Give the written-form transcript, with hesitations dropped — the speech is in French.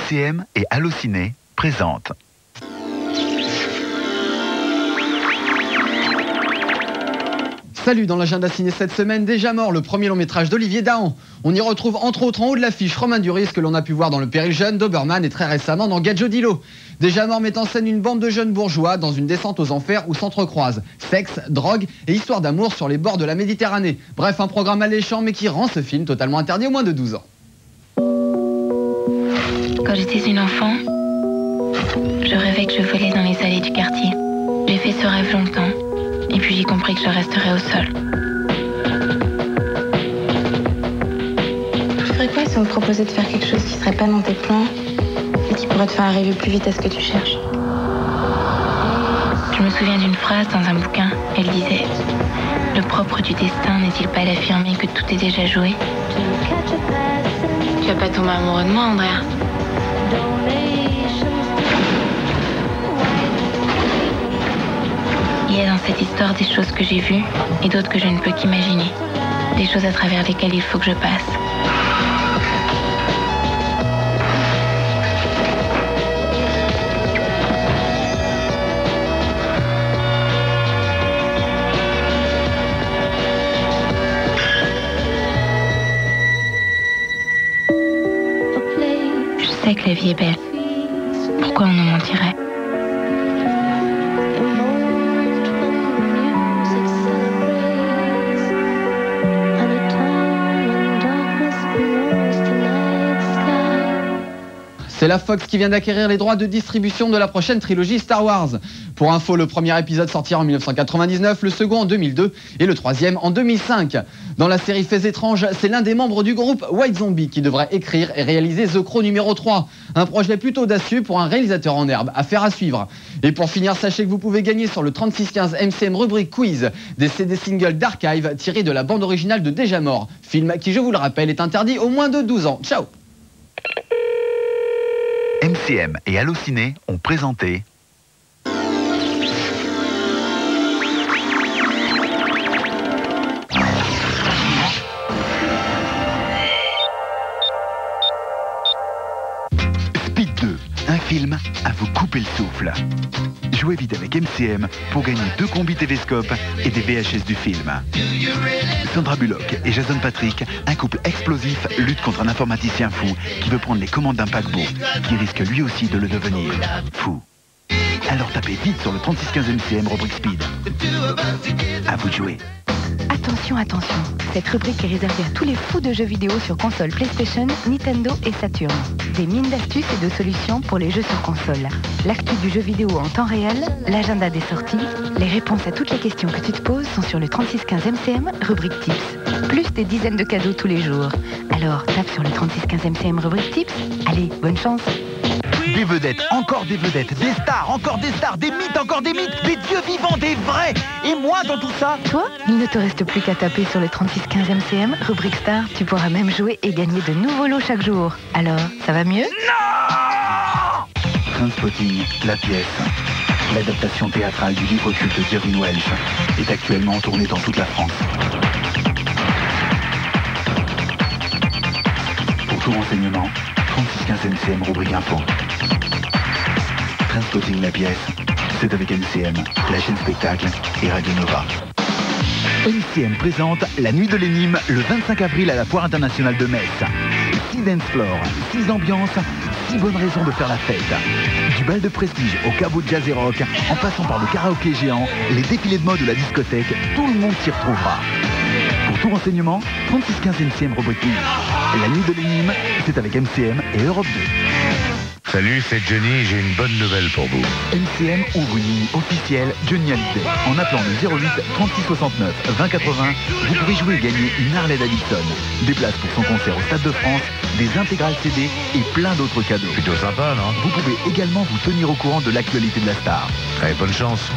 MCM et Allociné présentent. Salut, dans l'agenda ciné cette semaine, Déjà mort, le premier long métrage d'Olivier Dahan. On y retrouve entre autres en haut de l'affiche Romain Duris que l'on a pu voir dans Le Péril jeune, Doberman et très récemment dans Gadjodilo. Déjà mort met en scène une bande de jeunes bourgeois dans une descente aux enfers où s'entrecroisent sexe, drogue et histoire d'amour sur les bords de la Méditerranée. Bref, un programme alléchant mais qui rend ce film totalement interdit aux moins de 12 ans. Quand j'étais une enfant, je rêvais que je volais dans les allées du quartier. J'ai fait ce rêve longtemps. Et puis j'ai compris que je resterais au sol. Tu ferais quoi si on te proposait de faire quelque chose qui serait pas dans tes plans et qui pourrait te faire arriver plus vite à ce que tu cherches? Je me souviens d'une phrase dans un bouquin. Elle disait « Le propre du destin n'est-il pas d'affirmer que tout est déjà joué ?» Tu vas pas tomber amoureux de moi, Andrea? Il y a dans cette histoire des choses que j'ai vues et d'autres que je ne peux qu'imaginer. Des choses à travers lesquelles il faut que je passe. Je sais que la vie est belle. Pourquoi on nous mentirait? C'est la Fox qui vient d'acquérir les droits de distribution de la prochaine trilogie Star Wars. Pour info, le premier épisode sortira en 1999, le second en 2002 et le troisième en 2005. Dans la série Faits étranges, c'est l'un des membres du groupe White Zombie qui devrait écrire et réaliser The Crow numéro 3. Un projet plutôt audacieux pour un réalisateur en herbe, affaire à suivre. Et pour finir, sachez que vous pouvez gagner sur le 3615 MCM rubrique quiz des CD singles d'Archive tirés de la bande originale de Déjà mort, film qui, je vous le rappelle, est interdit aux moins de 12 ans. Ciao. MCM et Allociné ont présenté Speed 2, un film à vous couper le souffle. Jouez vite avec MCM pour gagner 2 combis TV-Scope et des VHS du film. Sandra Bullock et Jason Patric, un couple explosif, lutte contre un informaticien fou qui veut prendre les commandes d'un paquebot, qui risque lui aussi de le devenir fou. Alors tapez vite sur le 3615 MCM rubrique Speed. À vous de jouer. Attention, attention, cette rubrique est réservée à tous les fous de jeux vidéo sur console PlayStation, Nintendo et Saturn. Des mines d'astuces et de solutions pour les jeux sur console. L'actu du jeu vidéo en temps réel, l'agenda des sorties, les réponses à toutes les questions que tu te poses sont sur le 3615 MCM, rubrique Tips. Plus des dizaines de cadeaux tous les jours. Alors, tape sur le 3615 MCM, rubrique Tips. Allez, bonne chance. Des vedettes, encore des vedettes, des stars, encore des stars, des mythes, encore des mythes, des dieux vivants, des vrais. Et moi dans tout ça? Toi, il ne te reste plus qu'à taper sur le 3615 MCM, rubrique Star. Tu pourras même jouer et gagner de nouveaux lots chaque jour. Alors, ça va mieux? Non! Trainspotting, la pièce. L'adaptation théâtrale du livre culte de Irving Welsh est actuellement en tournée dans toute la France. Pour tout renseignement, 3615 MCM rubrique info. Trainspotting, la pièce, c'est avec MCM, la chaîne spectacle et Radio Nova. MCM présente La Nuit de l'Énigme le 25 avril à la Foire internationale de Metz. 6 dance floors, 6 ambiances, 6 bonnes raisons de faire la fête. Du bal de prestige au caveau de jazz et rock, en passant par le karaoké géant, les défilés de mode ou la discothèque, tout le monde s'y retrouvera. Pour tout renseignement, 3615 MCM rubrique nuit. La Nuit de l'Énigme, c'est avec MCM et Europe 2. Salut, c'est Johnny, j'ai une bonne nouvelle pour vous. MCM ouvre une ligne officielle Johnny Hallyday. En appelant le 08 36 69 20 80, vous pourrez jouer et gagner une Harley Davidson, des places pour son concert au Stade de France, des intégrales CD et plein d'autres cadeaux. Plutôt sympa, non? Vous pouvez également vous tenir au courant de l'actualité de la star. Allez, bonne chance.